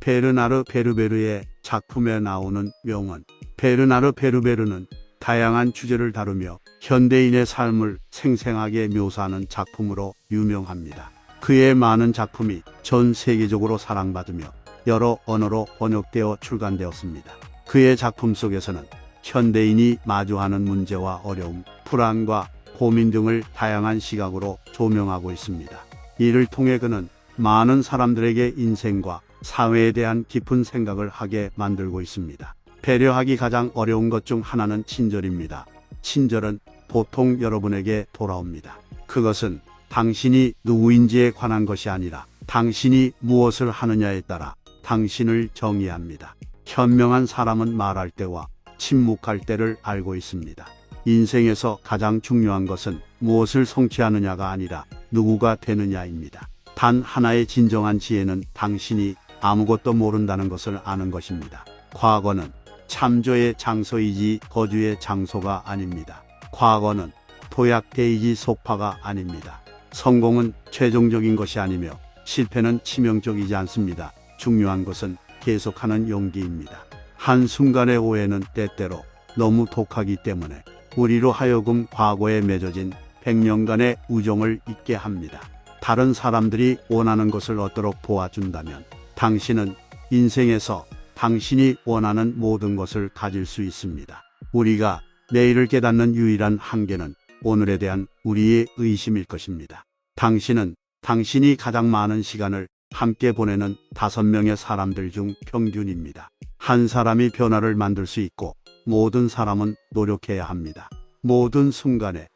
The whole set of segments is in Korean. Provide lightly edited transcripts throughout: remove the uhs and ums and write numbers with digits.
베르나르 베르베르의 작품에 나오는 명언. 베르나르 베르베르는 다양한 주제를 다루며 현대인의 삶을 생생하게 묘사하는 작품으로 유명합니다. 그의 많은 작품이 전 세계적으로 사랑받으며 여러 언어로 번역되어 출간되었습니다. 그의 작품 속에서는 현대인이 마주하는 문제와 어려움, 불안과 고민 등을 다양한 시각으로 조명하고 있습니다. 이를 통해 그는 많은 사람들에게 인생과 사회에 대한 깊은 생각을 하게 만들고 있습니다. 배려하기 가장 어려운 것 중 하나는 친절입니다. 친절은 보통 여러분에게 돌아옵니다. 그것은 당신이 누구인지에 관한 것이 아니라 당신이 무엇을 하느냐에 따라 당신을 정의합니다. 현명한 사람은 말할 때와 침묵할 때를 알고 있습니다. 인생에서 가장 중요한 것은 무엇을 성취하느냐가 아니라 누구가 되느냐입니다. 단 하나의 진정한 지혜는 당신이 아무것도 모른다는 것을 아는 것입니다. 과거는 참조의 장소이지 거주의 장소가 아닙니다. 과거는 도약대이지 소파가 아닙니다. 성공은 최종적인 것이 아니며 실패는 치명적이지 않습니다. 중요한 것은 계속하는 용기입니다. 한순간의 오해는 때때로 너무 독하기 때문에 우리로 하여금 과거에 맺어진 100년간의 우정을 잊게 합니다. 다른 사람들이 원하는 것을 얻도록 도와준다면 당신은 인생에서 당신이 원하는 모든 것을 가질 수 있습니다. 우리가 내일을 깨닫는 유일한 한계는 오늘에 대한 우리의 의심일 것입니다. 당신은 당신이 가장 많은 시간을 함께 보내는 5명의 사람들 중 평균입니다. 한 사람이 변화를 만들 수 있고 모든 사람은 노력해야 합니다. 모든 순간에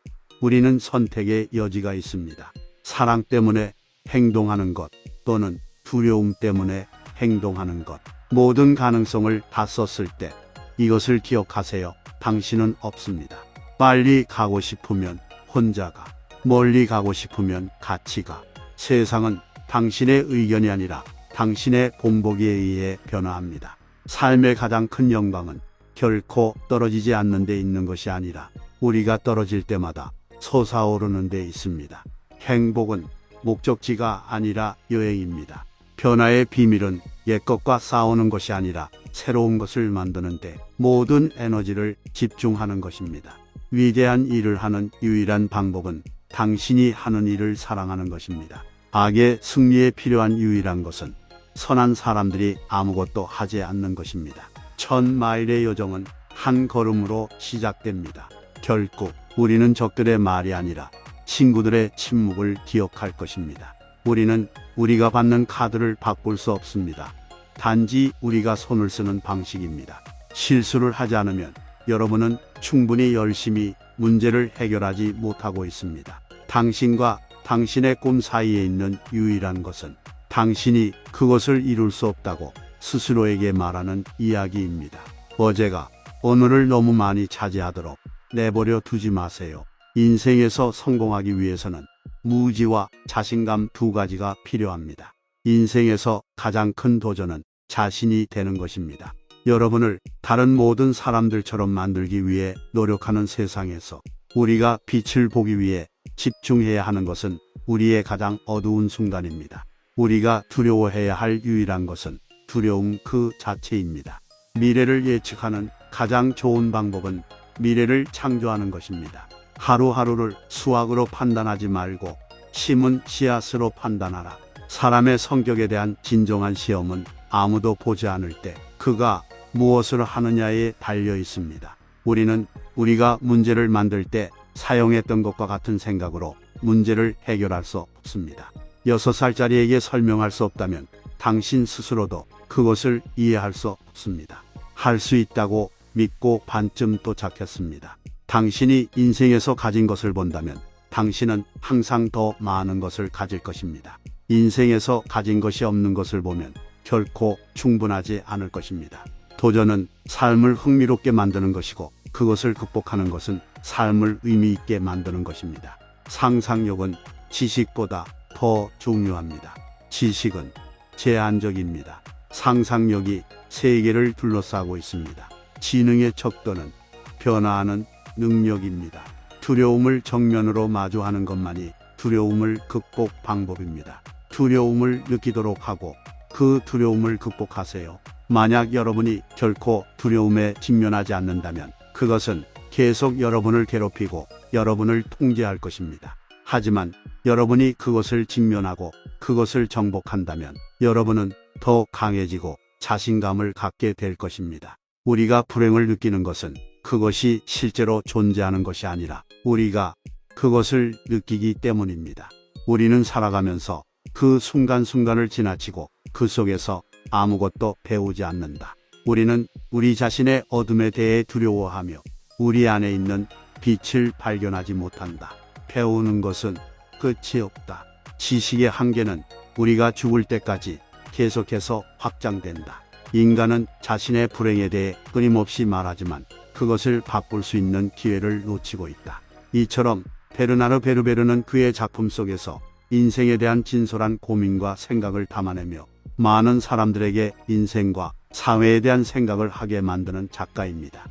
우리는 선택의 여지가 있습니다. 사랑 때문에 행동하는 것 또는 두려움 때문에 행동하는 것. 모든 가능성을 다 썼을 때 이것을 기억하세요. 당신은 없습니다. 빨리 가고 싶으면 혼자 가. 멀리 가고 싶으면 같이 가. 세상은 당신의 의견이 아니라 당신의 본보기에 의해 변화합니다. 삶의 가장 큰 영광은 결코 떨어지지 않는 데 있는 것이 아니라 우리가 떨어질 때마다 솟아오르는 데 있습니다. 행복은 목적지가 아니라 여행입니다. 변화의 비밀은 옛것과 싸우는 것이 아니라 새로운 것을 만드는데 모든 에너지를 집중하는 것입니다. 위대한 일을 하는 유일한 방법은 당신이 하는 일을 사랑하는 것입니다. 악의 승리에 필요한 유일한 것은 선한 사람들이 아무것도 하지 않는 것입니다. 1000마일의 여정은 한 걸음으로 시작됩니다. 결국 우리는 적들의 말이 아니라 친구들의 침묵을 기억할 것입니다. 우리는 우리가 받는 카드를 바꿀 수 없습니다. 단지 우리가 손을 쓰는 방식입니다. 실수를 하지 않으면 여러분은 충분히 열심히 문제를 해결하지 못하고 있습니다. 당신과 당신의 꿈 사이에 있는 유일한 것은 당신이 그것을 이룰 수 없다고 스스로에게 말하는 이야기입니다. 어제가 오늘을 너무 많이 차지하도록 내버려 두지 마세요. 인생에서 성공하기 위해서는 무지와 자신감 두 가지가 필요합니다. 인생에서 가장 큰 도전은 자신이 되는 것입니다. 여러분을 다른 모든 사람들처럼 만들기 위해 노력하는 세상에서 우리가 빛을 보기 위해 집중해야 하는 것은 우리의 가장 어두운 순간입니다. 우리가 두려워해야 할 유일한 것은 두려움 그 자체입니다. 미래를 예측하는 가장 좋은 방법은 미래를 창조하는 것입니다. 하루하루를 수학으로 판단하지 말고 심은 씨앗으로 판단하라. 사람의 성격에 대한 진정한 시험은 아무도 보지 않을 때 그가 무엇을 하느냐에 달려 있습니다. 우리는 우리가 문제를 만들 때 사용했던 것과 같은 생각으로 문제를 해결할 수 없습니다. 6살짜리에게 설명할 수 없다면 당신 스스로도 그것을 이해할 수 없습니다. 할 수 있다고 믿고 반쯤 도착했습니다. 당신이 인생에서 가진 것을 본다면 당신은 항상 더 많은 것을 가질 것입니다. 인생에서 가진 것이 없는 것을 보면 결코 충분하지 않을 것입니다. 도전은 삶을 흥미롭게 만드는 것이고 그것을 극복하는 것은 삶을 의미 있게 만드는 것입니다. 상상력은 지식보다 더 중요합니다. 지식은 제한적입니다. 상상력이 세계를 둘러싸고 있습니다. 지능의 척도는 변화하는 능력입니다. 두려움을 정면으로 마주하는 것만이 두려움을 극복 방법입니다. 두려움을 느끼도록 하고 그 두려움을 극복하세요. 만약 여러분이 결코 두려움에 직면하지 않는다면 그것은 계속 여러분을 괴롭히고 여러분을 통제할 것입니다. 하지만 여러분이 그것을 직면하고 그것을 정복한다면 여러분은 더 강해지고 자신감을 갖게 될 것입니다. 우리가 불행을 느끼는 것은 그것이 실제로 존재하는 것이 아니라 우리가 그것을 느끼기 때문입니다. 우리는 살아가면서 그 순간순간을 지나치고 그 속에서 아무것도 배우지 않는다. 우리는 우리 자신의 어둠에 대해 두려워하며 우리 안에 있는 빛을 발견하지 못한다. 배우는 것은 끝이 없다. 지식의 한계는 우리가 죽을 때까지 계속해서 확장된다. 인간은 자신의 불행에 대해 끊임없이 말하지만 그것을 바꿀 수 있는 기회를 놓치고 있다. 이처럼 베르나르 베르베르는 그의 작품 속에서 인생에 대한 진솔한 고민과 생각을 담아내며 많은 사람들에게 인생과 사회에 대한 생각을 하게 만드는 작가입니다.